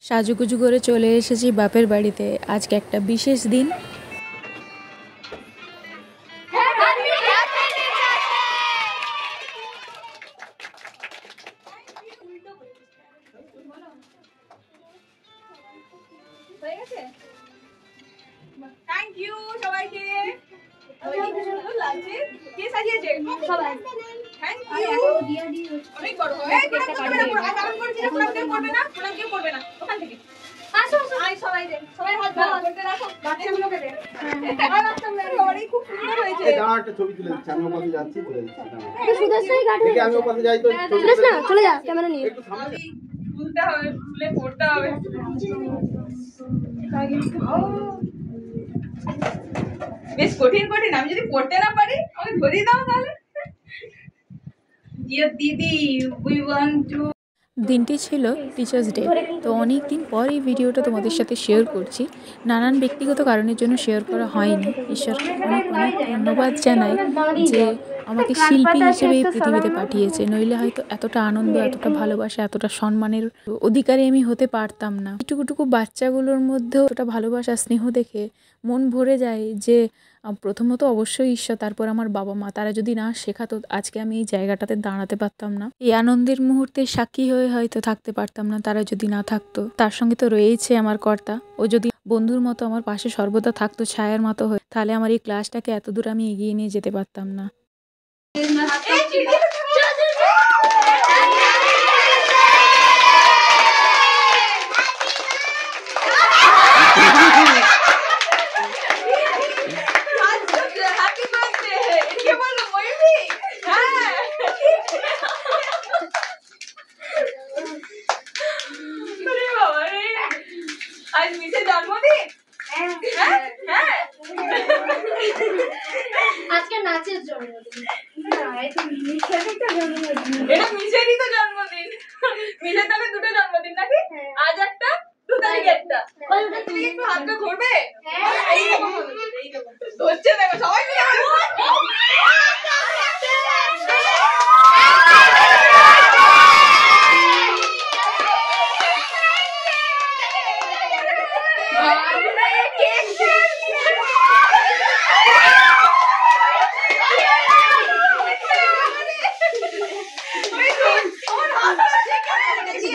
সাজুগুজু করে চলে এসেছি বাপের বাড়িতে। আজকে একটা বিশেষ দিন। থ্যাংক ইউ সবাইকে। লাগছে কে সাজিয়েছে? সবাই থ্যাংক ইউ। অনেক বড় হবে। কারণ করছি না, প্রণাম করবে না, প্রণাম কেউ করবে না ওখান থেকে। আসো আই সবাই রে, সবাই হাত ধরো করতে রাখো বাচ্চাগুলোকে দে। আর বাচ্চাগুলো অনেক খুব সুন্দর হয়েছে। এই দাঁড়া একটা ছবি তুলে দিচ্ছি, আমি ওপাশে যাচ্ছি বলে দিচ্ছি। সুদর্শনই গার্ড হয়ে আমি ওপাশে যাই তো চলিস না, চলে যা ক্যামেরা নিয়ে। একটু সামনে তুলতে হবে, তুলে পড়তে হবে। বেশ কঠিন কঠিন, আমি যদি পড়তে না পারি আমাকে ধরিয়ে দাও তাহলে। ডিয়ার দিদি, উই ওয়ান্ট টু। দিনটি ছিল টিচার্স ডে। তো অনেক দিন পর এই ভিডিওটা তোমাদের সাথে শেয়ার করছি। নানান ব্যক্তিগত কারণের জন্য শেয়ার করা হয়নি। ঈশ্বরকে অনেক অনেক ধন্যবাদ জানাই যে আমাকে শিল্পী হিসেবে এই পৃথিবীতে পাঠিয়েছে। নইলে হয়তো এতটা আনন্দ, এতটা ভালোবাসা, এতটা সম্মানের অধিকারী আমি হতে পারতাম না। টুকু বাচ্চাগুলোর মধ্যেও এতটা ভালোবাসা, স্নেহ দেখে মন ভরে যায় যে প্রথমত অবশ্যই ঈশ্বর, তারপর আমার বাবা মা, তারা যদি না শেখাতো আজকে আমি এই জায়গাটাতে দাঁড়াতে পারতাম না। এই আনন্দের মুহূর্তে সাক্ষী হয়ে হয়তো থাকতে পারতাম না তারা যদি না থাকতো। তার সঙ্গে তো রয়েছে আমার কর্তা, ও যদি বন্ধুর মতো আমার পাশে সর্বদা থাকতো, ছায়ার মতো হয়ে, তাহলে আমার এই ক্লাসটাকে এত দূর আমি এগিয়ে নিয়ে যেতে পারতাম না। আজ মিসের জন্মদিন। আজকে নাচের জন্মদিন। না, এটা মিশেরই তো জন্মদিন। এটা মিসেরই তো জন্মদিন। মিসের তাহলে দুটো জন্মদিন নাকি? আজ একটা, 2 তারিখে একটা। তুমি একটু হাতটা ধরবে? এইরকম ধরছে দেখো সবাই মিলে।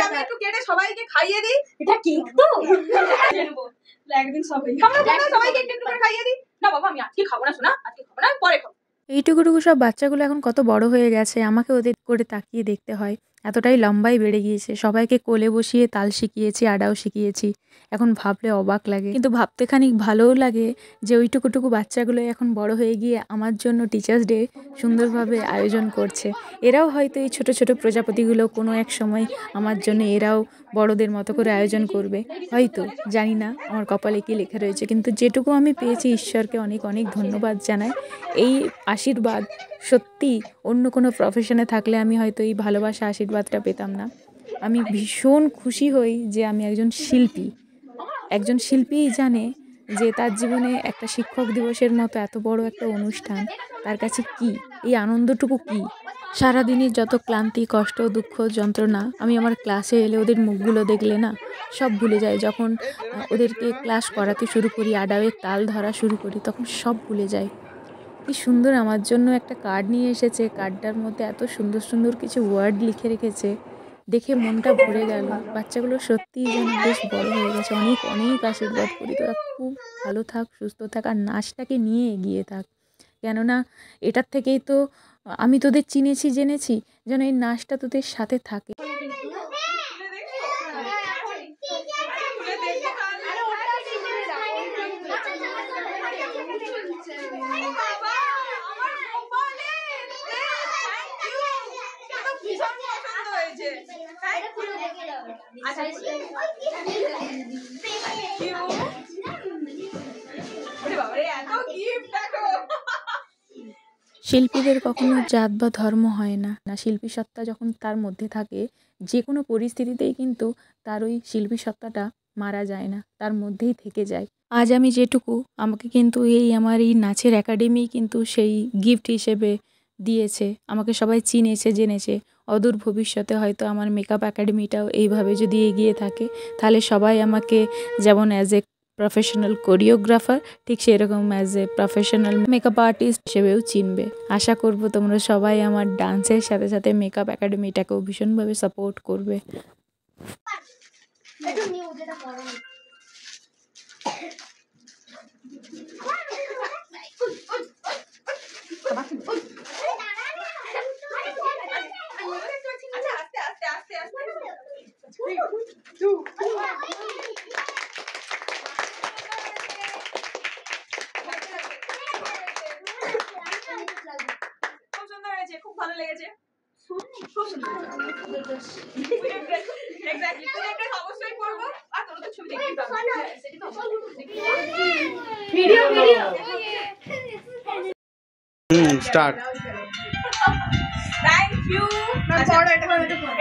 আমি একটু কেটে সবাইকে খাইয়ে দিই। এটা কেক তো? একদিন সবাইকে একটু করে খাইয়ে দিই। না বাবা আমি আজকে খাবো না, শোনা আজকে খাবো না, পরে খাবো। এইটুকু সব বাচ্চাগুলো এখন কত বড় হয়ে গেছে, আমাকে ওদের করে তাকিয়ে দেখতে হয়। এতটাই লম্বাই বেড়ে গিয়েছে। সবাইকে কোলে বসিয়ে তাল শিখিয়েছি, আডাও শিখিয়েছি। এখন ভাবলে অবাক লাগে, কিন্তু ভাবতে খানিক ভালোও লাগে যে ওইটুকু বাচ্চাগুলো এখন বড় হয়ে গিয়ে আমার জন্য টিচার্স ডে সুন্দরভাবে আয়োজন করছে। এরাও হয়তো এই ছোট ছোট প্রজাপতিগুলো কোনো এক সময় আমার জন্য এরাও বড়দের মতো করে আয়োজন করবে হয়তো। জানি না আমার কপালে কি লেখা রয়েছে, কিন্তু যেটুকু আমি পেয়েছি ঈশ্বরকে অনেক অনেক ধন্যবাদ জানাই। এই আশীর্বাদ সত্যি অন্য কোনো প্রফেশনে থাকলে আমি হয়তো এই ভালোবাসা আশীর্বাদটা পেতাম না। আমি ভীষণ খুশি হই যে আমি একজন শিল্পী। একজন শিল্পীই জানে যে তার জীবনে একটা শিক্ষক দিবসের মতো এত বড় একটা অনুষ্ঠান তার কাছে কি, এই আনন্দটুকু কি। সারাদিনের যত ক্লান্তি, কষ্ট, দুঃখ, যন্ত্রণা আমি আমার ক্লাসে এলে ওদের মুখগুলো দেখলে না সব ভুলে যাই। যখন ওদেরকে ক্লাস করাতে শুরু করি, আডাওয়ের তাল ধরা শুরু করি, তখন সব ভুলে যাই। কি সুন্দর আমার জন্য একটা কার্ড নিয়ে এসেছে। কার্ডটার মধ্যে এত সুন্দর সুন্দর কিছু ওয়ার্ড লিখে রেখেছে, দেখে মনটা ভরে গেল। বাচ্চাগুলো সত্যিই যেন বেশ বড় হয়ে গেছে। অনেক অনেক আশীর্বাদ করি তোরা খুব ভালো থাক, সুস্থ থাক, আর নাচটাকে নিয়ে এগিয়ে থাক। কেননা এটার থেকেই তো আমি তোদের চিনেছি, জেনেছি, যেন এই নাচটা তোদের সাথে থাকে। শিল্পীদের কখনো জাত বা ধর্ম হয় না। শিল্পী সত্তা যখন তার মধ্যে থাকে, যে কোনো পরিস্থিতিতেই কিন্তু তার ওই শিল্পী সত্তাটা মারা যায় না, তার মধ্যেই থেকে যায়। আজ আমি যেটুকু, আমাকে কিন্তু এই আমার এই নাচের একাডেমি কিন্তু সেই গিফট হিসেবে দিয়েছে, আমাকে সবাই চিনেছে জেনেছে। অদূর ভবিষ্যতে হয়তো আমার মেকআপ একাডেমিটাও এইভাবে যদি এগিয়ে থাকে, তাহলে সবাই আমাকে যেমন অ্যাজ এ প্রফেশনাল কোরিওগ্রাফার ঠিক সেরকম as a professional makeup artist হিসেবেও চিনবে। আশা করব তোমরা সবাই আমার ডান্সের সাথে সাথে মেকআপ একাডেমিটাকেও ভীষণভাবে সাপোর্ট করবে। একটু নিউ যেটা পড়া খুব সুন্দর হয়েছে, খুব ভালো লেগেছে, খুব সুন্দর। এক্স্যাক্টলি, তুই একটা অবশ্যই করবো। আর তোর তো ছবি দেখতে পাবো। Video start. Thank you.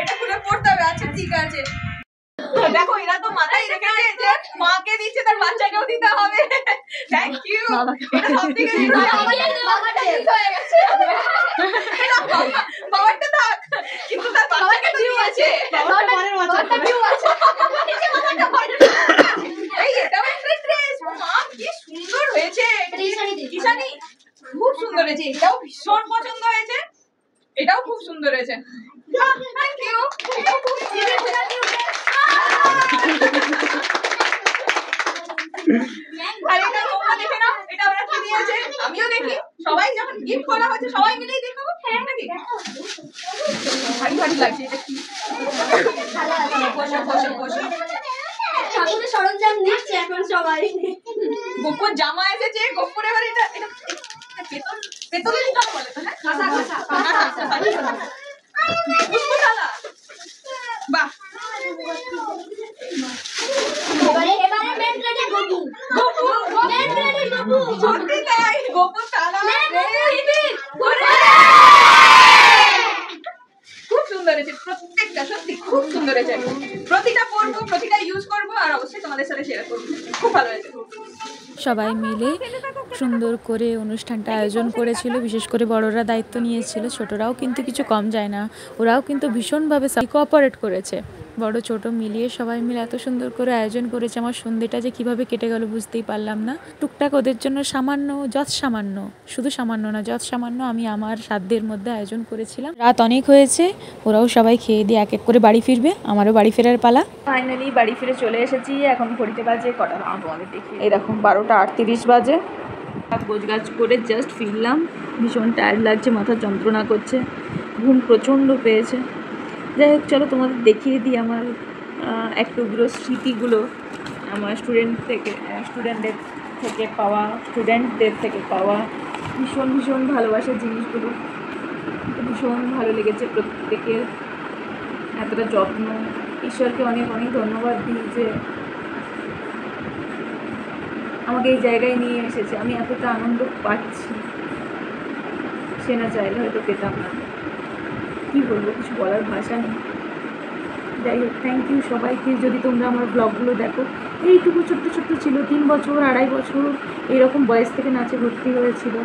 এটা পুরো পড়তে হবে। আচ্ছা ঠিক আছে। দেখো এরা তো মাথায় রেখেছে যে মাকে দিচ্ছে তার বাচ্চাকেও দিতে হবে। Thank you. এটা সবথেকে বাবারটা থাক, কিন্তু তার বাচ্চাকে তো দিয়েছে। এই এটাও একটা ড্রেস। মা কি সুন্দর হয়েছে। ঈশানী খুব সুন্দর হয়েছে। এটাও ভীষণ পছন্দ হয়েছে। এটাও খুব সুন্দর হয়েছে। Thank you. আর এটা তোমরা দেখে নাও, এটা ওরা কি দিয়েছে আমিও দেখি। সবাই যখন গিফট করা হচ্ছে সবাই মিলেই দেখাবো। নাকি ভারী ভারী লাগছে। এটা কি? বসো বসো বসো। ঠাকুরের সরঞ্জাম নিচ্ছে এখন সবাই। গোপুর জামা এসেছে। গোপুর এবার এটা এটা পেতল পেতলের জামা বলে তো? হ্যাঁ, পুষ্পশালা। বাহ, এবারে main credit Gopu. Main credit Gopu. সত্যি তাই। গোপুর শালা খুব সুন্দর হয়েছে। প্রত্যেকটা সত্যি খুব সুন্দর হয়েছে। প্রতিটা পরবো, প্রতিটা ইউজ করবো, আর অবশ্যই তোমাদের সাথে শেয়ার করবো। খুব ভালো হয়েছে। সবাই মিলে সুন্দর করে অনুষ্ঠানটা আয়োজন করেছিল। বিশেষ করে বড়রা দায়িত্ব নিয়েছিল, ছোটরাও কিন্তু কিছু কম যায় না। ওরাও কিন্তু ভীষণভাবে কোঅপারেট করেছে। বড় ছোট মিলিয়ে সবাই মিলে এত সুন্দর করে আয়োজন করেছে। আমার সন্ধ্যেটা যে কিভাবে কেটে গেল বুঝতেই পারলাম না। টুকটাক ওদের জন্য সামান্য, যৎ সামান্য, শুধু সামান্য না যৎ সামান্য আমি আমার সাধ্যের মধ্যে আয়োজন করেছিলাম। রাত অনেক হয়েছে, ওরাও সবাই খেয়ে দিয়ে এক এক করে বাড়ি ফিরবে, আমারও বাড়ি ফেরার পালা। ফাইনালি বাড়ি ফিরে চলে এসেছি। এখন ঘড়িতে বাজে কটা তোমাদের দেখি, এরকম 12:38 বাজে। গোছগাছ করে জাস্ট ফিরলাম। ভীষণ টায়ার্ড লাগছে, মাথা যন্ত্রণা করছে, ঘুম প্রচণ্ড পেয়েছে। যাই হোক চলো তোমাদের দেখিয়ে দিই আমার একটুগুলো স্মৃতিগুলো আমার স্টুডেন্টদের থেকে পাওয়া ভীষণ ভীষণ ভালোবাসার জিনিসগুলো। ভীষণ ভালো লেগেছে প্রত্যেকের এতটা যত্ন। ঈশ্বরকে অনেক অনেক ধন্যবাদ দিই যে আমাকে এই জায়গায় নিয়ে এসেছে। আমি এতটা আনন্দ পাচ্ছি, সে না চাইলে হয়তো পেতাম না। কী বলবো, কিছু বলার ভাষা নেই। যাই হোক থ্যাংক ইউ সবাইকে। যদি তোমরা আমার ব্লগগুলো দেখো, এইটুকু ছোট্ট ছোট্ট ছিল, 3 বছর 2.5 বছর এরকম বয়স থেকে নাচে ভর্তি হয়েছিল।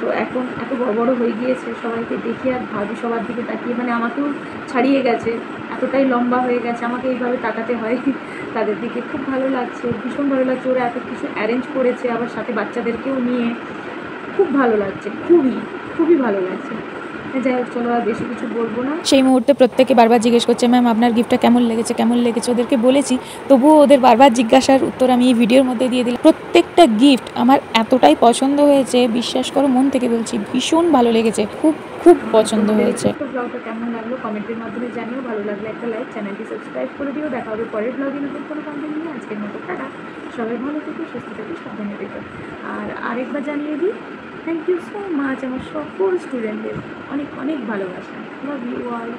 তো এখন এত বড় বড় হয়ে গিয়েছে, সবাইকে দেখি আর ভাবি সবার দিকে তাকিয়ে, মানে আমাকেও ছাড়িয়ে গেছে, এতটাই লম্বা হয়ে গেছে, আমাকে এইভাবে তাকাতে হয় তাদের দিকে। খুব ভালো লাগছে, ভীষণ ভালো লাগছে। ওরা এত কিছু অ্যারেঞ্জ করেছে, আবার সাথে বাচ্চাদেরকেও নিয়ে। খুব ভালো লাগছে, খুবই ভালো লাগছে। যাই হোক চলো আর বেশি কিছু বলবো না। সেই মুহূর্তে প্রত্যেকে বারবার জিজ্ঞেস করছে ম্যাম আপনার গিফটটা কেমন লেগেছে। ওদেরকে বলেছি, তবুও ওদের বারবার জিজ্ঞাসার উত্তর আমি এই ভিডিওর মধ্যে দিয়ে দিলাম। প্রত্যেকটা গিফট আমার এতটাই পছন্দ হয়েছে, বিশ্বাস করো মন থেকে বলছি, ভীষণ ভালো লেগেছে, খুব পছন্দ হয়েছে। ব্লগটা কেমন লাগলো কমেন্টের মাধ্যমে জানিও। ভালো লাগলে একটা লাইক, চ্যানেলটি সাবস্ক্রাইব করে দিও। দেখা হবে পরের ব্লগে নতুন কোনো কন্টেন্ট নিয়ে। আজকের মতো টাটা। সবাই ভালো থেকো, সুস্থ থেকো, সাবধানে থেকো। আর আরেকবার জানিয়ে দিই, থ্যাংক ইউ সো মাচ আমার সকল স্টুডেন্টদের অনেক অনেক ভালোবাসা। Love you all.